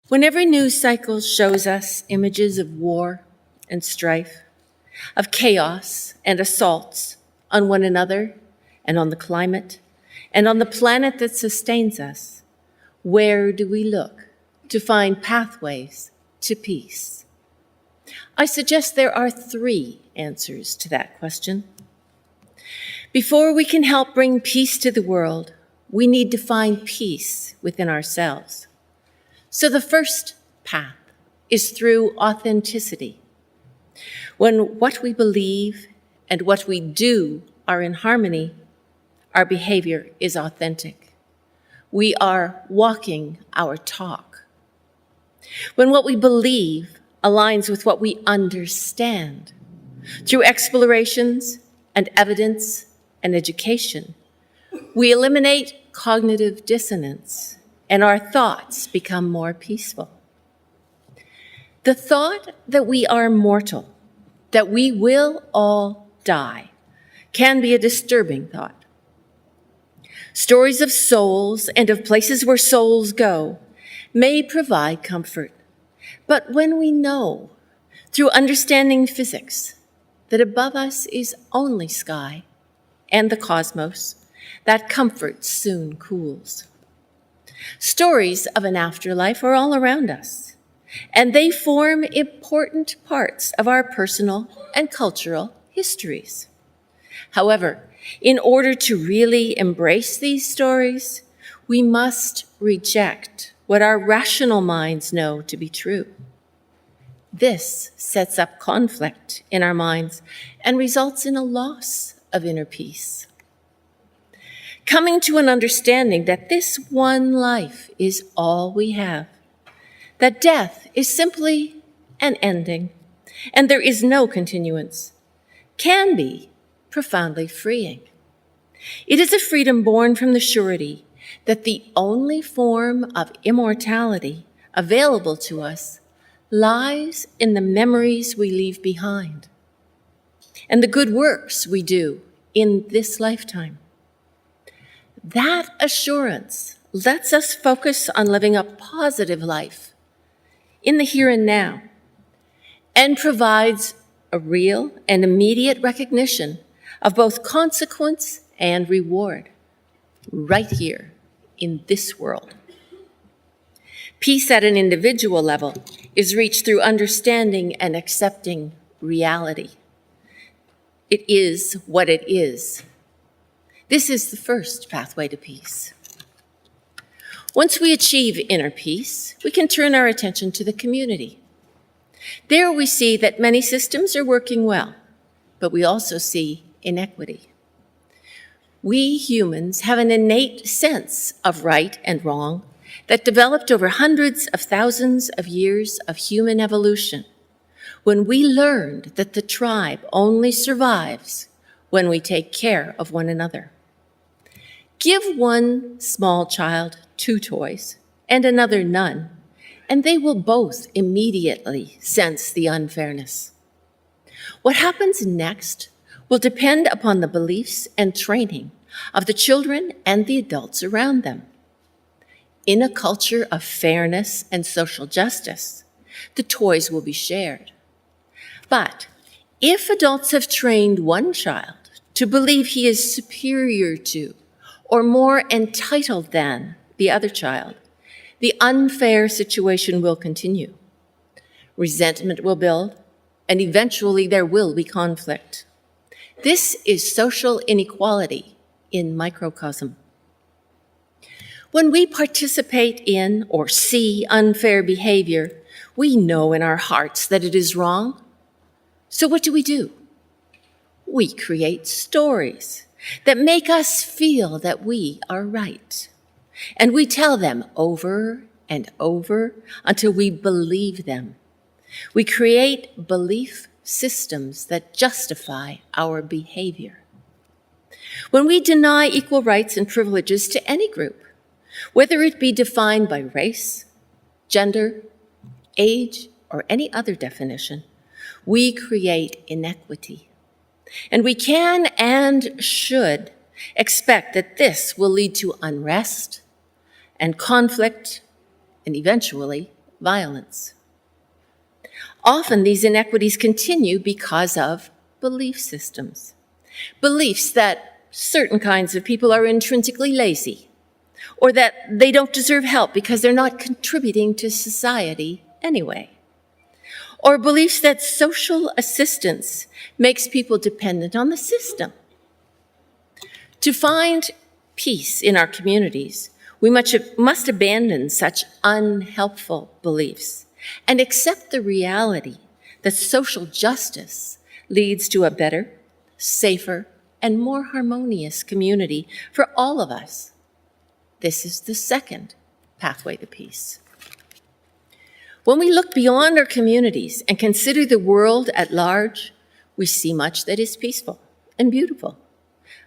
When every news cycle shows us images of war and strife, of chaos and assaults on one another and on the climate and on the planet that sustains us, where do we look to find pathways to peace? I suggest there are 3 answers to that question. Before we can help bring peace to the world, we need to find peace within ourselves. So the first path is through authenticity. When what we believe and what we do are in harmony, our behavior is authentic. We are walking our talk. When what we believe aligns with what we understand, through explorations and evidence and education, we eliminate cognitive dissonance and our thoughts become more peaceful. The thought that we are mortal, that we will all die, can be a disturbing thought. Stories of souls and of places where souls go may provide comfort, but when we know, through understanding physics, that above us is only sky and the cosmos, that comfort soon cools. Stories of an afterlife are all around us, and they form important parts of our personal and cultural histories. However, in order to really embrace these stories, we must reject what our rational minds know to be true. This sets up conflict in our minds and results in a loss of inner peace. Coming to an understanding that this one life is all we have, that death is simply an ending and there is no continuance, can be profoundly freeing. It is a freedom born from the surety that the only form of immortality available to us lies in the memories we leave behind and the good works we do in this lifetime. That assurance lets us focus on living a positive life in the here and now and provides a real and immediate recognition of both consequence and reward right here in this world. Peace at an individual level is reached through understanding and accepting reality. It is what it is. This is the first pathway to peace. Once we achieve inner peace, we can turn our attention to the community. There we see that many systems are working well, but we also see inequity. We humans have an innate sense of right and wrong that developed over hundreds of thousands of years of human evolution when we learned that the tribe only survives when we take care of one another. Give one small child 2 toys and another none, and they will both immediately sense the unfairness. What happens next will depend upon the beliefs and training of the children and the adults around them. In a culture of fairness and social justice, the toys will be shared. But if adults have trained one child to believe he is superior to or more entitled than the other child, the unfair situation will continue. Resentment will build, and eventually there will be conflict. This is social inequality in microcosm. When we participate in or see unfair behavior, we know in our hearts that it is wrong. So what do? We create stories that make us feel that we are right. And we tell them over and over until we believe them. We create belief systems that justify our behavior. When we deny equal rights and privileges to any group, whether it be defined by race, gender, age, or any other definition, we create inequity. And we can and should expect that this will lead to unrest and conflict and eventually violence. Often these inequities continue because of belief systems. Beliefs that certain kinds of people are intrinsically lazy, or that they don't deserve help because they're not contributing to society anyway. Or beliefs that social assistance makes people dependent on the system. To find peace in our communities, we must abandon such unhelpful beliefs and accept the reality that social justice leads to a better, safer, and more harmonious community for all of us. This is the second pathway to peace. When we look beyond our communities and consider the world at large, we see much that is peaceful and beautiful.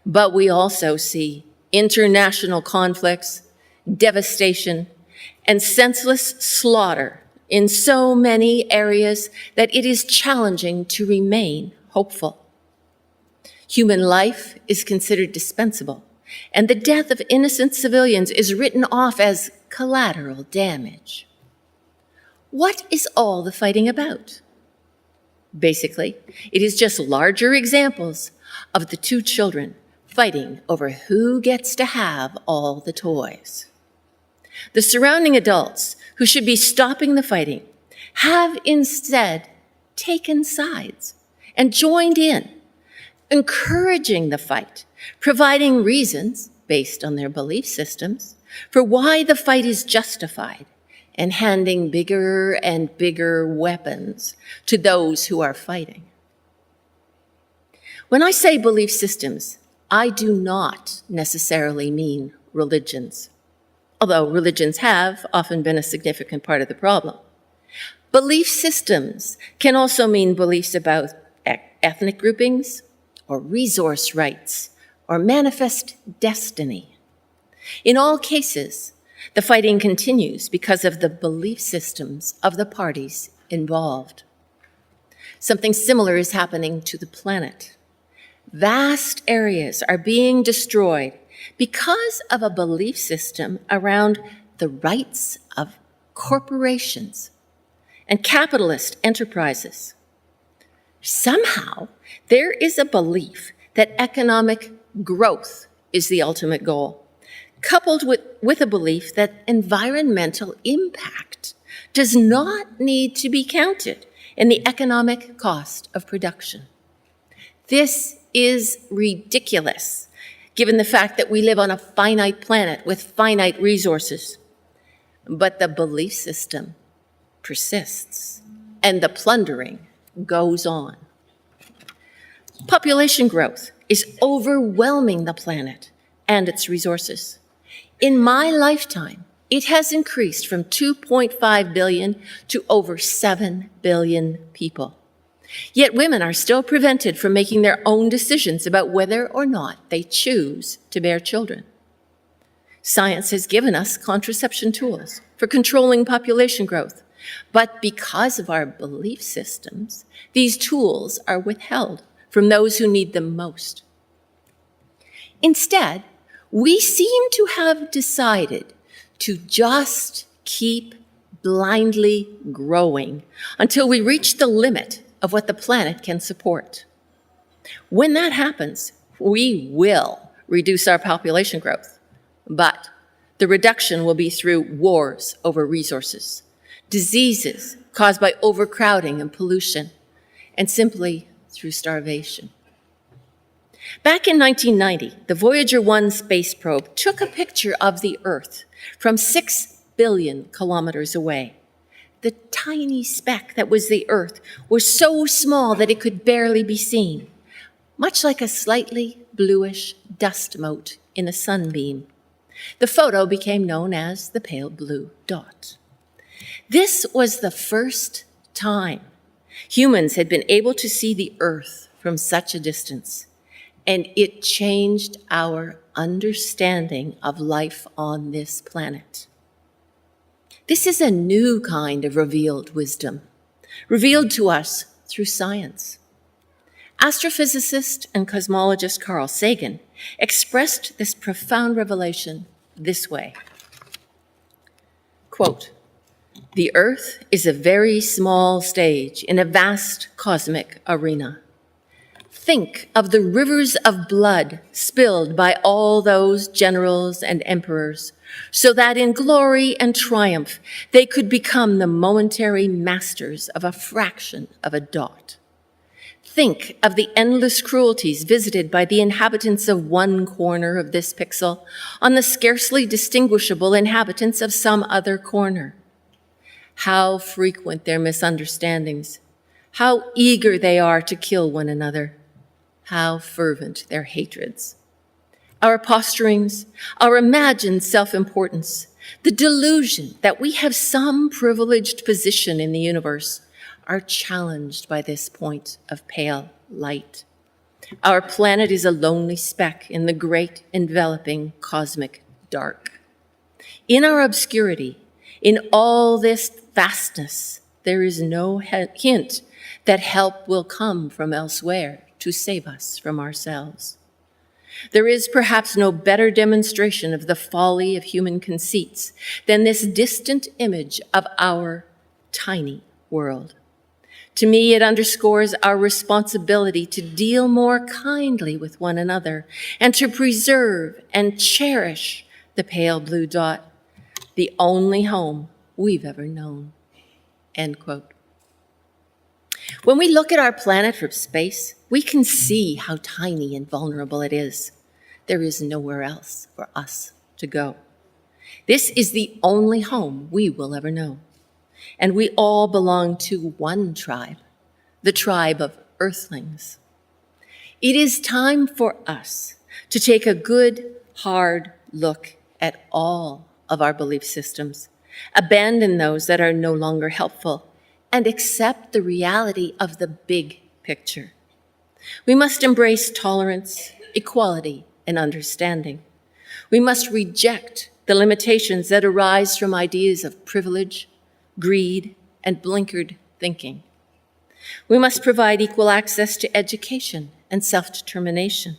But we also see international conflicts, devastation, and senseless slaughter in so many areas that it is challenging to remain hopeful. Human life is considered dispensable, and the death of innocent civilians is written off as collateral damage. What is all the fighting about? Basically, it is just larger examples of the two children fighting over who gets to have all the toys. The surrounding adults, who should be stopping the fighting, have instead taken sides and joined in, encouraging the fight, providing reasons, based on their belief systems, for why the fight is justified, and handing bigger and bigger weapons to those who are fighting. When I say belief systems, I do not necessarily mean religions, although religions have often been a significant part of the problem. Belief systems can also mean beliefs about ethnic groupings, or resource rights, or manifest destiny. In all cases, the fighting continues because of the belief systems of the parties involved. Something similar is happening to the planet. Vast areas are being destroyed because of a belief system around the rights of corporations and capitalist enterprises. Somehow, there is a belief that economic growth is the ultimate goal, coupled with a belief that environmental impact does not need to be counted in the economic cost of production. This is ridiculous, given the fact that we live on a finite planet with finite resources. But the belief system persists, and the plundering goes on. Population growth is overwhelming the planet and its resources. In my lifetime, it has increased from 2.5 billion to over 7 billion people. Yet women are still prevented from making their own decisions about whether or not they choose to bear children. Science has given us contraception tools for controlling population growth, but because of our belief systems, these tools are withheld from those who need them most. Instead, we seem to have decided to just keep blindly growing until we reach the limit of what the planet can support. When that happens, we will reduce our population growth, but the reduction will be through wars over resources, diseases caused by overcrowding and pollution, and simply through starvation. Back in 1990, the Voyager 1 space probe took a picture of the Earth from 6 billion kilometers away. The tiny speck that was the Earth was so small that it could barely be seen, much like a slightly bluish dust mote in a sunbeam. The photo became known as the pale blue dot. This was the first time humans had been able to see the Earth from such a distance, and it changed our understanding of life on this planet. This is a new kind of revealed wisdom, revealed to us through science. Astrophysicist and cosmologist Carl Sagan expressed this profound revelation this way. Quote, The Earth is a very small stage in a vast cosmic arena. Think of the rivers of blood spilled by all those generals and emperors, so that in glory and triumph they could become the momentary masters of a fraction of a dot. Think of the endless cruelties visited by the inhabitants of one corner of this pixel on the scarcely distinguishable inhabitants of some other corner. How frequent their misunderstandings, how eager they are to kill one another, how fervent their hatreds. Our posturings, our imagined self-importance, the delusion that we have some privileged position in the universe are challenged by this point of pale light. Our planet is a lonely speck in the great enveloping cosmic dark. In our obscurity, in all this vastness, there is no hint that help will come from elsewhere to save us from ourselves. There is perhaps no better demonstration of the folly of human conceits than this distant image of our tiny world. To me, it underscores our responsibility to deal more kindly with one another and to preserve and cherish the pale blue dot, the only home we've ever known." End quote. When we look at our planet from space, we can see how tiny and vulnerable it is. There is nowhere else for us to go. This is the only home we will ever know. And we all belong to one tribe, the tribe of Earthlings. It is time for us to take a good, hard look at all of our belief systems, abandon those that are no longer helpful, and accept the reality of the big picture. We must embrace tolerance, equality, and understanding. We must reject the limitations that arise from ideas of privilege, greed, and blinkered thinking. We must provide equal access to education and self-determination.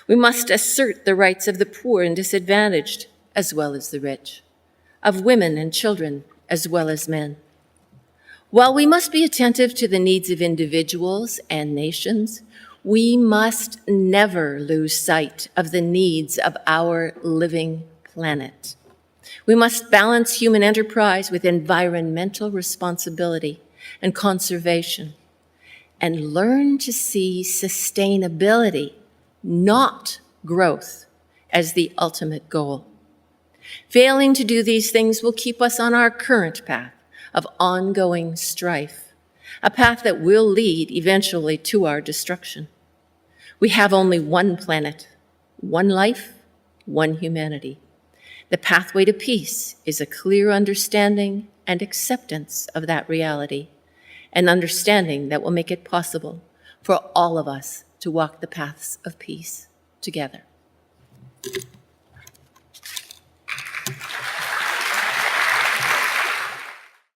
We must assert the rights of the poor and disadvantaged, as well as the rich, of women and children, as well as men. While we must be attentive to the needs of individuals and nations, we must never lose sight of the needs of our living planet. We must balance human enterprise with environmental responsibility and conservation, and learn to see sustainability, not growth, as the ultimate goal. Failing to do these things will keep us on our current path of ongoing strife, a path that will lead eventually to our destruction. We have only one planet, one life, one humanity. The pathway to peace is a clear understanding and acceptance of that reality, an understanding that will make it possible for all of us to walk the paths of peace together.